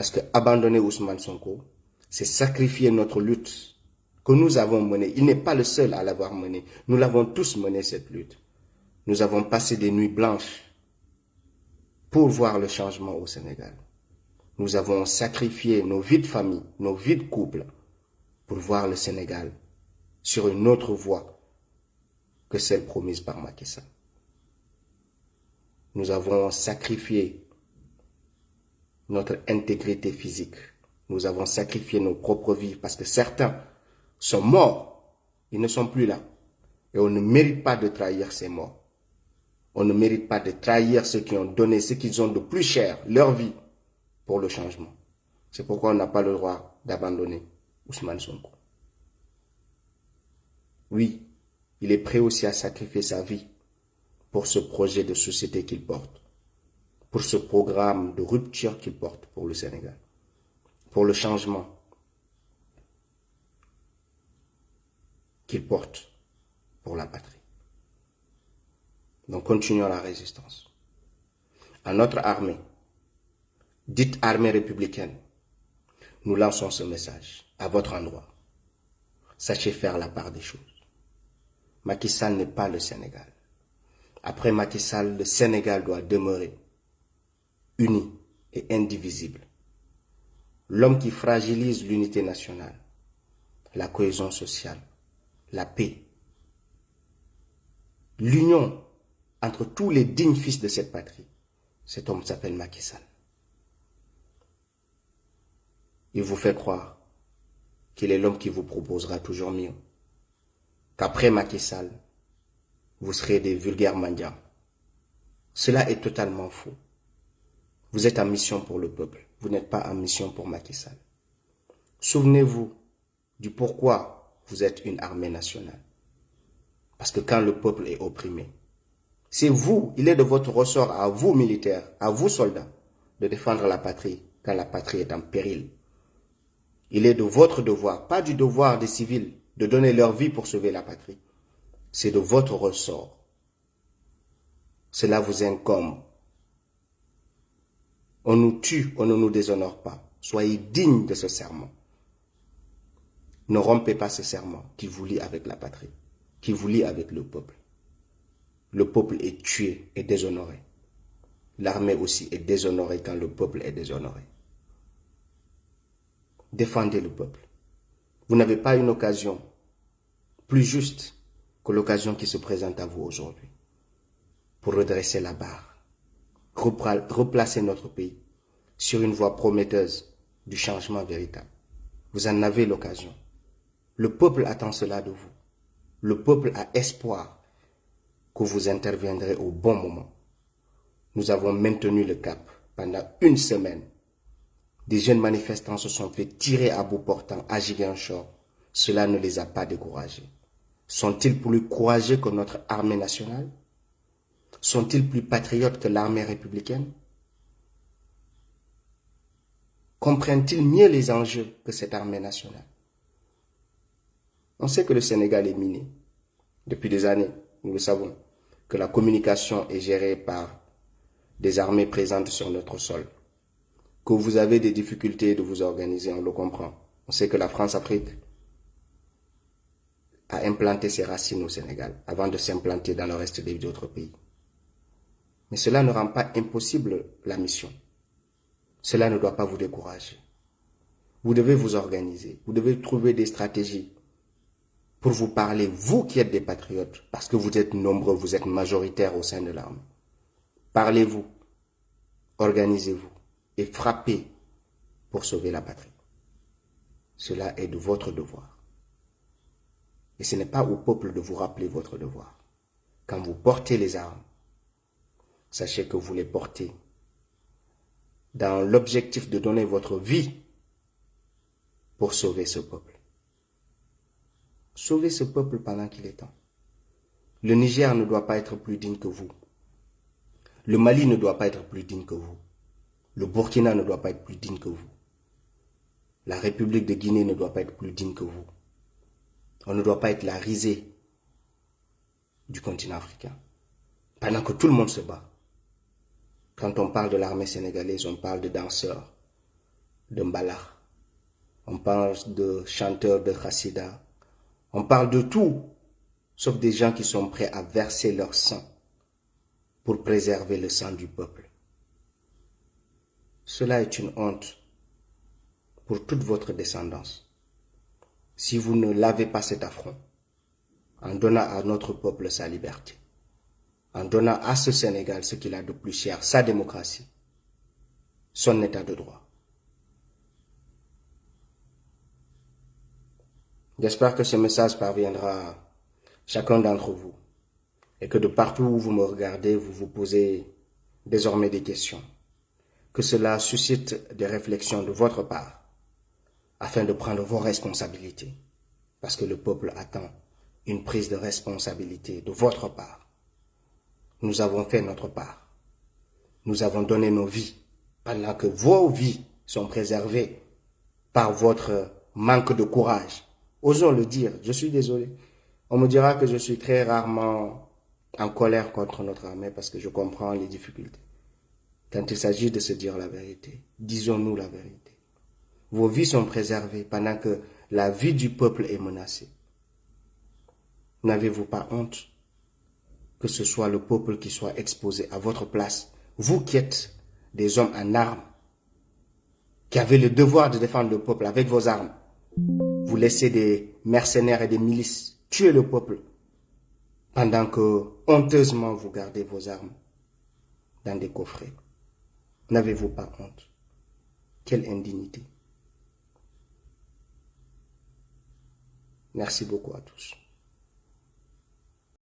Parce que abandonner Ousmane Sonko, c'est sacrifier notre lutte que nous avons menée. Il n'est pas le seul à l'avoir menée. Nous l'avons tous menée, cette lutte. Nous avons passé des nuits blanches pour voir le changement au Sénégal. Nous avons sacrifié nos vies de famille, nos vies de couple pour voir le Sénégal sur une autre voie que celle promise par Macky Sall. Nous avons sacrifié notre intégrité physique. Nous avons sacrifié nos propres vies parce que certains sont morts. Ils ne sont plus là. Et on ne mérite pas de trahir ces morts. On ne mérite pas de trahir ceux qui ont donné ce qu'ils ont de plus cher, leur vie, pour le changement. C'est pourquoi on n'a pas le droit d'abandonner Ousmane Sonko. Oui, il est prêt aussi à sacrifier sa vie pour ce projet de société qu'il porte, pour ce programme de rupture qu'il porte pour le Sénégal, pour le changement qu'il porte pour la patrie. Donc continuons la résistance. À notre armée, dite armée républicaine, nous lançons ce message à votre endroit. Sachez faire la part des choses. Macky Sall n'est pas le Sénégal. Après Macky Sall, le Sénégal doit demeurer uni et indivisible. L'homme qui fragilise l'unité nationale, la cohésion sociale, la paix, l'union entre tous les dignes fils de cette patrie, cet homme s'appelle Macky Sall. Il vous fait croire qu'il est l'homme qui vous proposera toujours mieux, qu'après Macky Sall, vous serez des vulgaires mendiants. Cela est totalement faux. Vous êtes en mission pour le peuple. Vous n'êtes pas en mission pour Macky Sall. Souvenez-vous du pourquoi vous êtes une armée nationale. Parce que quand le peuple est opprimé, c'est vous, il est de votre ressort à vous militaires, à vous soldats, de défendre la patrie quand la patrie est en péril. Il est de votre devoir, pas du devoir des civils, de donner leur vie pour sauver la patrie. C'est de votre ressort. Cela vous incombe. On nous tue, on ne nous déshonore pas. Soyez dignes de ce serment. Ne rompez pas ce serment qui vous lie avec la patrie, qui vous lie avec le peuple. Le peuple est tué et déshonoré. L'armée aussi est déshonorée quand le peuple est déshonoré. Défendez le peuple. Vous n'avez pas une occasion plus juste que l'occasion qui se présente à vous aujourd'hui pour redresser la barre, replacer notre pays sur une voie prometteuse du changement véritable. Vous en avez l'occasion. Le peuple attend cela de vous. Le peuple a espoir que vous interviendrez au bon moment. Nous avons maintenu le cap pendant une semaine. Des jeunes manifestants se sont fait tirer à bout portant à Ziguinchor. Cela ne les a pas découragés. Sont-ils plus courageux que notre armée nationale? Sont-ils plus patriotes que l'armée républicaine? Comprennent-ils mieux les enjeux que cette armée nationale? On sait que le Sénégal est miné. Depuis des années, nous le savons, que la communication est gérée par des armées présentes sur notre sol. Que vous avez des difficultés de vous organiser, on le comprend. On sait que la France-Afrique a implanté ses racines au Sénégal avant de s'implanter dans le reste des autres pays. Mais cela ne rend pas impossible la mission. Cela ne doit pas vous décourager. Vous devez vous organiser. Vous devez trouver des stratégies pour vous parler, vous qui êtes des patriotes, parce que vous êtes nombreux, vous êtes majoritaires au sein de l'armée. Parlez-vous, organisez-vous et frappez pour sauver la patrie. Cela est de votre devoir. Et ce n'est pas au peuple de vous rappeler votre devoir. Quand vous portez les armes, sachez que vous les portez dans l'objectif de donner votre vie pour sauver ce peuple. Sauvez ce peuple pendant qu'il est temps. Le Niger ne doit pas être plus digne que vous. Le Mali ne doit pas être plus digne que vous. Le Burkina ne doit pas être plus digne que vous. La République de Guinée ne doit pas être plus digne que vous. On ne doit pas être la risée du continent africain. Pendant que tout le monde se bat. Quand on parle de l'armée sénégalaise, on parle de danseurs. de Mbalakh, on parle de chanteurs de Hassida, on parle de tout, sauf des gens qui sont prêts à verser leur sang pour préserver le sang du peuple. Cela est une honte pour toute votre descendance. Si vous ne lavez pas cet affront, en donnant à notre peuple sa liberté, en donnant à ce Sénégal ce qu'il a de plus cher, sa démocratie, son état de droit. J'espère que ce message parviendra à chacun d'entre vous et que de partout où vous me regardez, vous vous posez désormais des questions. Que cela suscite des réflexions de votre part afin de prendre vos responsabilités. Parce que le peuple attend une prise de responsabilité de votre part. Nous avons fait notre part. Nous avons donné nos vies pendant que vos vies sont préservées par votre manque de courage. Osons le dire, je suis désolé. On me dira que je suis très rarement en colère contre notre armée parce que je comprends les difficultés. Quand il s'agit de se dire la vérité, disons-nous la vérité. Vos vies sont préservées pendant que la vie du peuple est menacée. N'avez-vous pas honte que ce soit le peuple qui soit exposé à votre place? Vous qui êtes des hommes en armes, qui avez le devoir de défendre le peuple avec vos armes, vous laissez des mercenaires et des milices tuer le peuple pendant que honteusement vous gardez vos armes dans des coffrets. N'avez-vous pas honte? Quelle indignité! Merci beaucoup à tous.